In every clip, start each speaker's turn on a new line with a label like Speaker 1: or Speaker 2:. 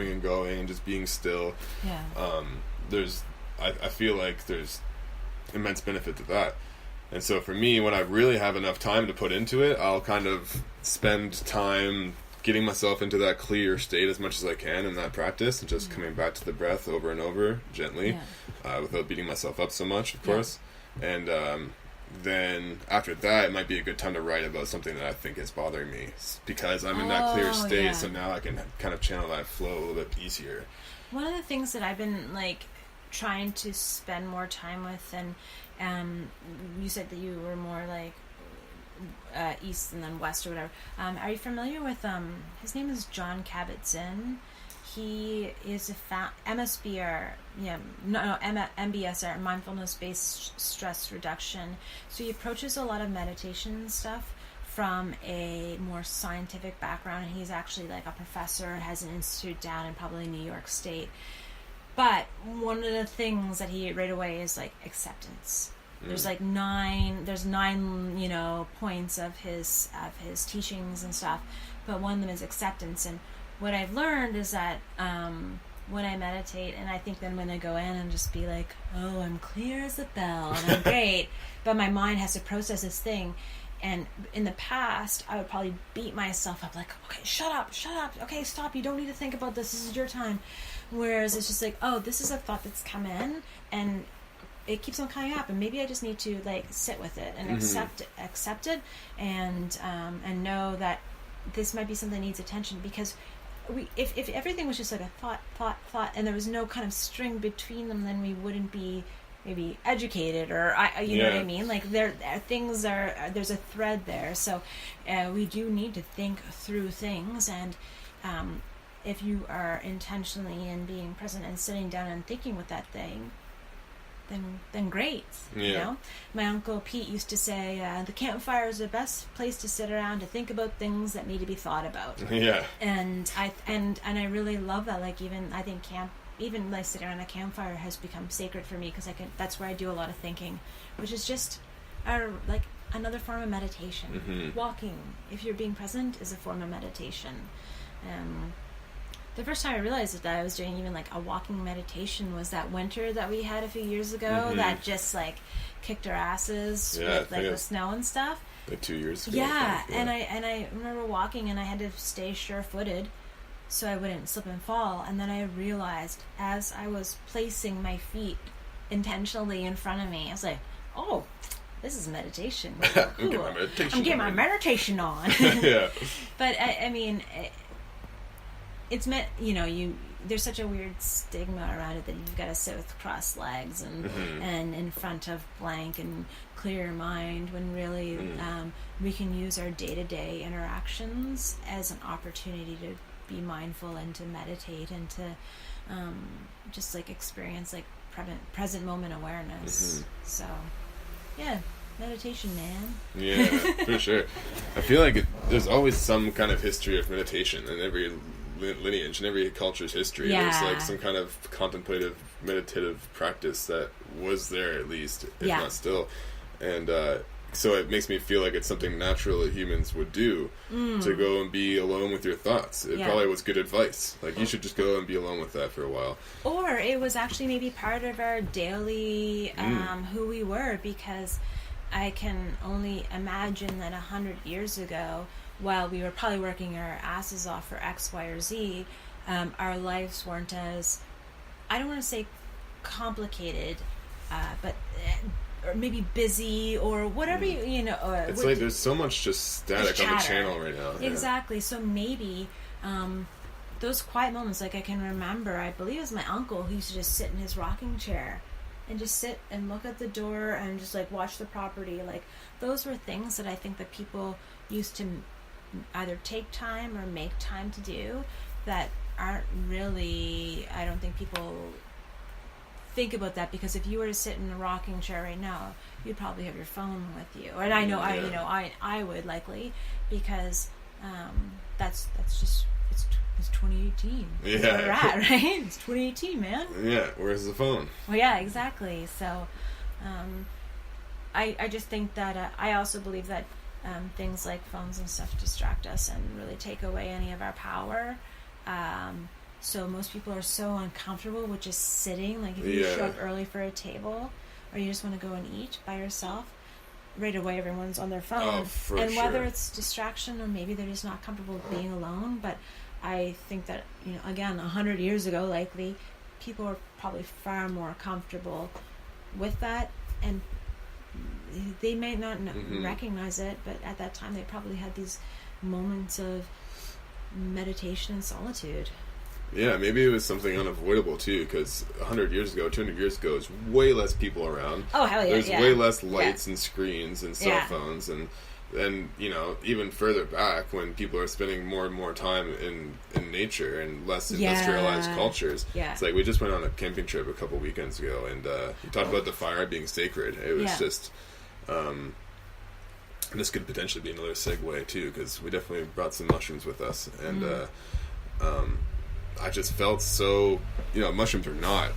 Speaker 1: coming and going and just being still. I feel like there's immense benefit to that. And so for me, when I really have enough time to put into it, I'll kind of spend time getting myself into that clear state as much as I can in that practice, and just coming back to the breath over and over gently, without beating myself up so much, of course. And then after that, it might be a good time to write about something that I think is bothering me, because I'm in that clear state. So now I can kind of channel that flow a little bit easier.
Speaker 2: One of the things that I've been like trying to spend more time with, and you said that you were more like east and then west or whatever. Are you familiar with his name is John Kabat-Zinn? He is a MSBR, MBSR, mindfulness-based stress reduction. So he approaches a lot of meditation stuff from a more scientific background, and he's actually like a professor, has an institute down in probably New York State. But one of the things that he right away is like acceptance. There's like nine, points of his teachings and stuff, but one of them is acceptance. And what I've learned is that when I meditate, and I think then when I go in and just be like, oh, I'm clear as a bell and I'm great, but my mind has to process this thing. And in the past, I would probably beat myself up like, okay, shut up, okay, stop, you don't need to think about this is your time. Whereas it's just like, oh, this is a thought that's come in, and it keeps on coming up, and maybe I just need to like sit with it and accept it, and know that this might be something that needs attention, because if everything was just like a thought, and there was no kind of string between them, then we wouldn't be maybe educated, or you know what I mean? Like there's a thread there, so we do need to think through things, and if you are intentionally and being present and sitting down and thinking with that thing, then great. You know, my uncle Pete used to say the campfire is the best place to sit around to think about things that need to be thought about. And I really love that. Like I think even like sitting around a campfire has become sacred for me, because that's where I do a lot of thinking, which is just like another form of meditation. Walking, if you're being present, is a form of meditation. The first time I realized that I was doing even like a walking meditation was that winter that we had a few years ago that just like kicked our asses with like the snow and stuff.
Speaker 1: Like 2 years ago.
Speaker 2: Yeah, and I remember walking, and I had to stay sure-footed so I wouldn't slip and fall. And then I realized as I was placing my feet intentionally in front of me, I was like, oh, this is meditation.
Speaker 1: I'm getting my meditation
Speaker 2: on. But I mean, it's meant, there's such a weird stigma around it that you've got to sit with crossed legs and in front of blank and clear your mind, when really we can use our day-to-day interactions as an opportunity to be mindful and to meditate and to just like experience like present moment awareness. So yeah, meditation, man.
Speaker 1: Yeah, for sure. I feel like there's always some kind of history of meditation in every lineage, in every culture's history. There's like some kind of contemplative meditative practice that was there, at least, if not still. And so it makes me feel like it's something natural that humans would do, to go and be alone with your thoughts. It probably was good advice. Like, you should just go and be alone with that for a while.
Speaker 2: Or it was actually maybe part of our daily who we were, because I can only imagine that 100 years ago, while we were probably working our asses off for X, Y, or Z, our lives weren't as, I don't want to say complicated, but or maybe busy, or whatever,
Speaker 1: it's like there's so much just static on the channel right now.
Speaker 2: Exactly. So maybe those quiet moments, like I can remember, I believe it was my uncle who used to just sit in his rocking chair and just sit and look at the door and just like watch the property. Like, those were things that I think that people used to either take time or make time to do, that aren't really, I don't think people think about that, because if you were to sit in a rocking chair right now, you'd probably have your phone with you. And I know, I would likely, because that's just it's 2018. That's where we're at, right? It's 2018, man.
Speaker 1: Yeah, where's the phone?
Speaker 2: Well, yeah, exactly. So, I just think that I also believe that things like phones and stuff distract us and really take away any of our power. So most people are so uncomfortable with just sitting. Like if you show up early for a table, or you just want to go and eat by yourself, right away everyone's on their phone. And whether it's distraction or maybe they're just not comfortable being alone. But I think that, again, 100 years ago, likely, people are probably far more comfortable with that, and they may not recognize it, but at that time they probably had these moments of meditation and solitude.
Speaker 1: Yeah, maybe it was something unavoidable too, because 100 years ago, 200 years ago, there's way less people around.
Speaker 2: Oh, hell yeah.
Speaker 1: There's way less lights and screens and cell phones, and even further back when people are spending more and more time in nature and less industrialized cultures. Yeah. It's like we just went on a camping trip a couple weekends ago, and we talked about the fire being sacred. It was just, and this could potentially be another segue too, because we definitely brought some mushrooms with us, and I just felt so, mushrooms or not,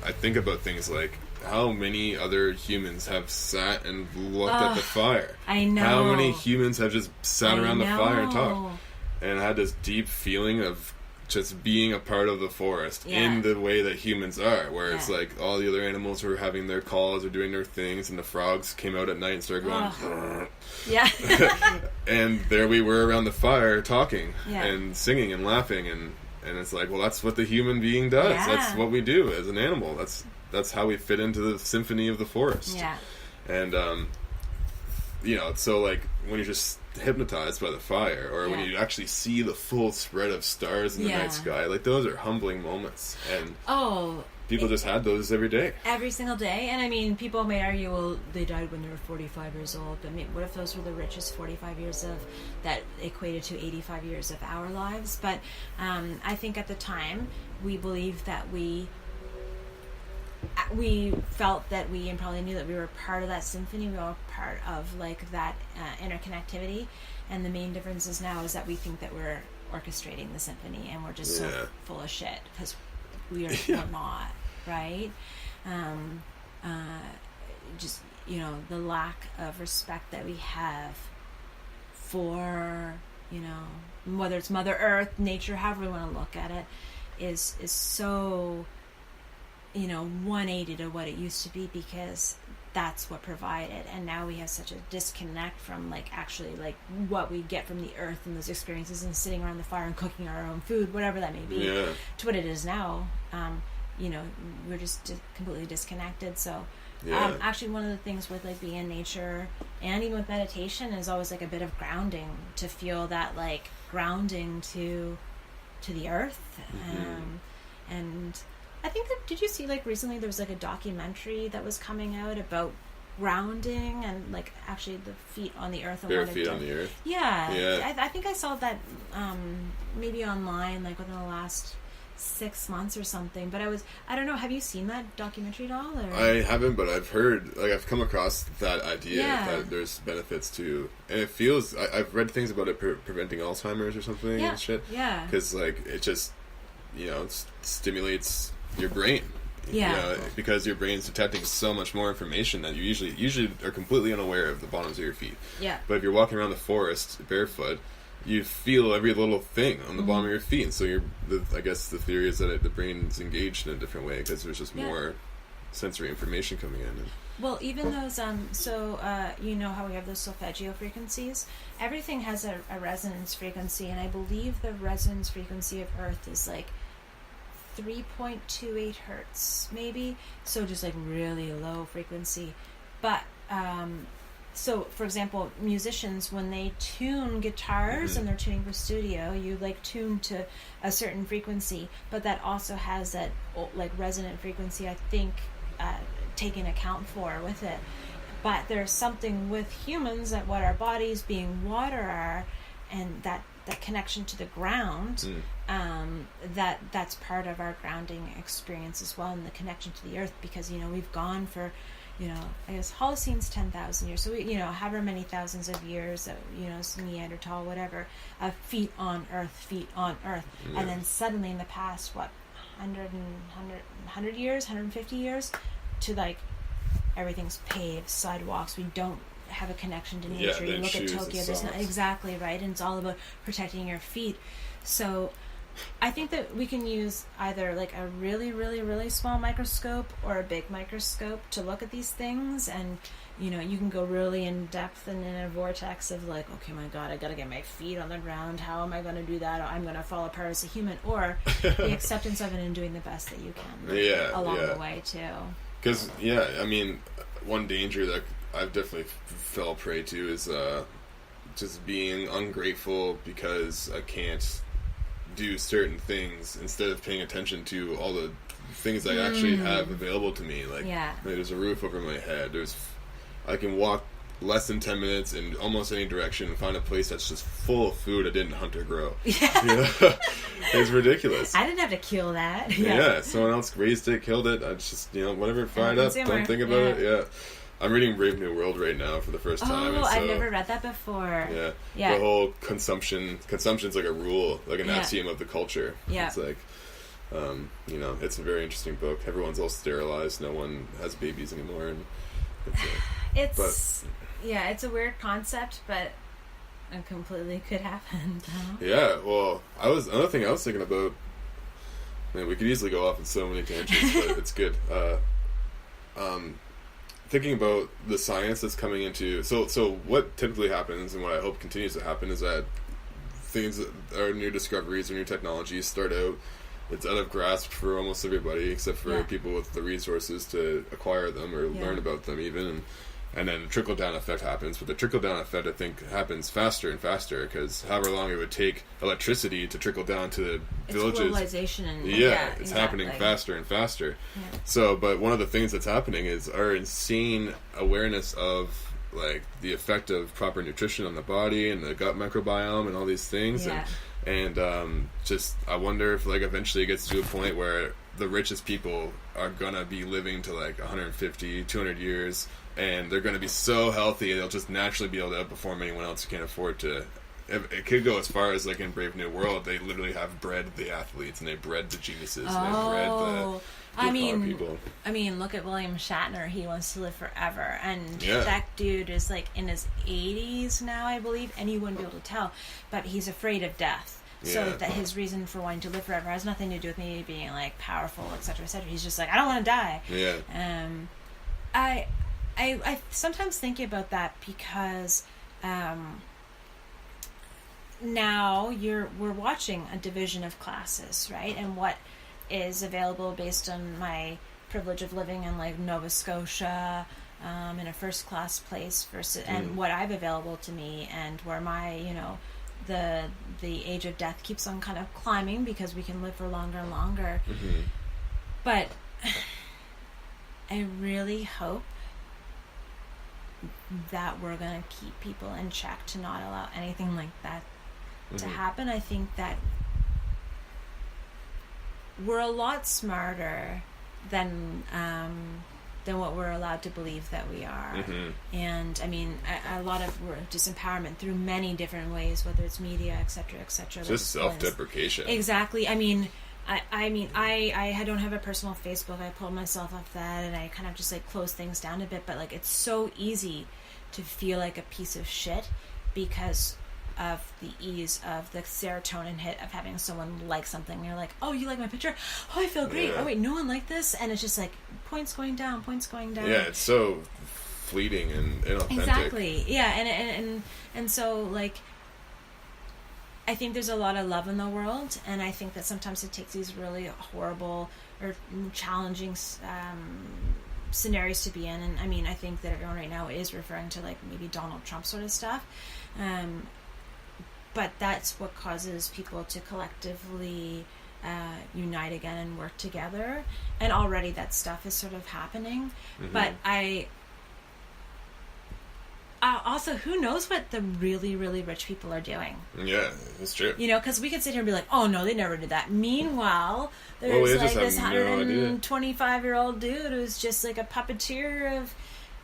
Speaker 1: I think about things like how many other humans have sat and looked at the fire.
Speaker 2: I know.
Speaker 1: How many humans have just sat around the fire and talked. And I had this deep feeling of just being a part of the forest in the way that humans are, where it's like all the other animals were having their calls or doing their things, and the frogs came out at night and started going and there we were around the fire talking and singing and laughing, and it's like, well, that's what the human being does. That's what we do as an animal. That's how we fit into the symphony of the forest. And so like when you're just hypnotized by the fire, or when you actually see the full spread of stars in the night sky, like those are humbling moments, and people just had those every day,
Speaker 2: every single day. And I mean, people may argue, well, they died when they were 45 years old, but what if those were the richest 45 years of that equated to 85 years of our lives? But I think at the time we believed that we felt that and probably knew that we were part of that symphony. We were part of like that interconnectivity, and the main difference is now is that we think that we're orchestrating the symphony, and we're just so full of shit because we're not, right? Just the lack of respect that we have for whether it's Mother Earth, nature, however we want to look at it, is so 180 to what it used to be, because that's what provided. And now we have such a disconnect from actually what we get from the earth and those experiences and sitting around the fire and cooking our own food, whatever that may be, to what it is now. We're just completely disconnected. So actually one of the things with being in nature and even with meditation is always a bit of grounding, to feel that grounding to the earth. And I think that, did you see recently there was a documentary that was coming out about grounding and actually the feet on the earth and
Speaker 1: bare feet on the earth?
Speaker 2: I think I saw that maybe online within the last 6 months or something, but I don't know, have you seen that documentary at all? Or?
Speaker 1: I haven't, but I've heard, I've come across that idea that there's benefits to, and it feels, I've read things about it preventing Alzheimer's or something and shit, because it just stimulates your brain, because your brain's detecting so much more information that you usually are completely unaware of the bottoms of your feet. But if you're walking around the forest barefoot, you feel every little thing on the bottom of your feet, and so I guess the theory is that the brain's engaged in a different way because there's just more sensory information coming in.
Speaker 2: Well, even those, how we have those solfeggio frequencies, everything has a resonance frequency, and I believe the resonance frequency of Earth is 3.28 hertz, maybe. So just really low frequency. But, so for example, musicians, when they tune guitars and they're tuning for studio, you tune to a certain frequency, but that also has that resonant frequency, I think, taken account for with it. But there's something with humans that what our bodies being water are, and that connection to the ground, that's part of our grounding experience as well, and the connection to the earth, because we've gone for I guess Holocene 10,000 years, so we, however many thousands of years, Neanderthal, whatever, feet on earth, and then suddenly in the past 100 years, 150 years, to everything's paved, sidewalks, we don't have a connection to nature. You look at Tokyo, there's not exactly right, and it's all about protecting your feet. So I think that we can use either like a really, really, really small microscope or a big microscope to look at these things, and you know, you can go really in depth and in a vortex of like, okay, my God, I gotta get my feet on the ground. How am I gonna do that? Or I'm gonna fall apart as a human. Or the acceptance of it and doing the best that you can along the way too.
Speaker 1: Because I mean, one danger that I've definitely fell prey to is just being ungrateful because I can't do certain things instead of paying attention to all the things I actually have available to me. Like, there's a roof over my head. I can walk less than 10 minutes in almost any direction and find a place that's just full of food I didn't hunt or grow. Yeah. You know? It's ridiculous.
Speaker 2: I didn't have to kill that.
Speaker 1: Yeah, someone else raised it, killed it. I just, whatever, fry it up, don't think about it. Yeah. I'm reading Brave New World right now for the first time.
Speaker 2: Oh, I've never read that before.
Speaker 1: Yeah. The whole consumption's like a rule, like an axiom of the culture.
Speaker 2: Yeah.
Speaker 1: It's like, it's a very interesting book. Everyone's all sterilized. No one has babies anymore. And it's a weird concept, but it completely could happen. Yeah, well, another thing I was thinking about, man, we could easily go off on so many tangents, but it's good. Thinking about the science that's coming into, so what typically happens, and what I hope continues to happen, is that things that are new discoveries or new technologies start out, it's out of grasp for almost everybody, except for people with the resources to acquire them or learn about them even, and then trickle-down effect happens. But the trickle-down effect, I think, happens faster and faster, because however long it would take electricity to trickle down to the villages.
Speaker 2: It's globalization. And,
Speaker 1: it's happening faster and faster. Yeah. So, but one of the things that's happening is our insane awareness of, like, the effect of proper nutrition on the body and the gut microbiome and all these things. And just, I wonder if, like, eventually it gets to a point where the richest people are gonna be living to, like, 150, 200 years, and they're gonna be so healthy they'll just naturally be able to outperform anyone else who can't afford to. It could go as far as, like, in Brave New World, they literally have bred the athletes, and they bred the geniuses, and they bred the people.
Speaker 2: I mean, look at William Shatner. He wants to live forever, and that dude is, like, in his 80s now, I believe, and you wouldn't be able to tell, but he's afraid of death. So that his reason for wanting to live forever has nothing to do with me being, like, powerful, etc., etc. He's just like, I don't want to die. I sometimes think about that because now we're watching a division of classes, right? And what is available based on my privilege of living in, like, Nova Scotia, in a first class place versus and what I've available to me, and where my the age of death keeps on kind of climbing because we can live for longer and longer. But I really hope that we're going to keep people in check to not allow anything like that to happen. I think that we're a lot smarter than what we're allowed to believe that we are. And I mean, a lot of disempowerment through many different ways, whether it's media, etc., etc.
Speaker 1: Just self-deprecation.
Speaker 2: Exactly. I mean, I don't have a personal Facebook. I pulled myself off that, and I kind of just, like, close things down a bit. But, like, it's so easy to feel like a piece of shit because of the ease of the serotonin hit of having someone like something. You're like, oh, you like my picture? Oh, I feel great. Oh, wait, no one liked this? And it's just like points going down.
Speaker 1: Yeah, it's so fleeting and inauthentic.
Speaker 2: Exactly. Yeah, and so, like, I think there's a lot of love in the world, and I think that sometimes it takes these really horrible or challenging scenarios to be in. And I mean, I think that everyone right now is referring to, like, maybe Donald Trump sort of stuff. But that's what causes people to collectively unite again and work together. And already that stuff is sort of happening. But also, who knows what the really, really rich people are doing?
Speaker 1: Yeah, that's true.
Speaker 2: Because we could sit here and be like, oh, no, they never did that. Meanwhile, there's like this 125-year-old dude who's just like a puppeteer of,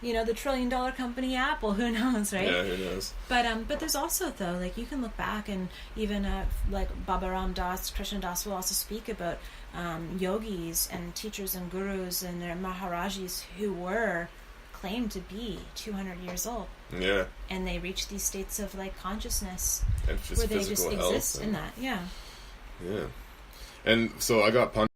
Speaker 2: the $1 trillion company Apple. Who knows, right?
Speaker 1: Yeah, who knows?
Speaker 2: But there's also, though, like, you can look back, and even like Baba Ram Das, Krishna Das will also speak about yogis and teachers and gurus and their Maharajis who were claimed to be 200 years old.
Speaker 1: Yeah.
Speaker 2: And they reach these states of, like, consciousness
Speaker 1: and just
Speaker 2: where they just exist in that. Yeah.
Speaker 1: Yeah. And so I got punched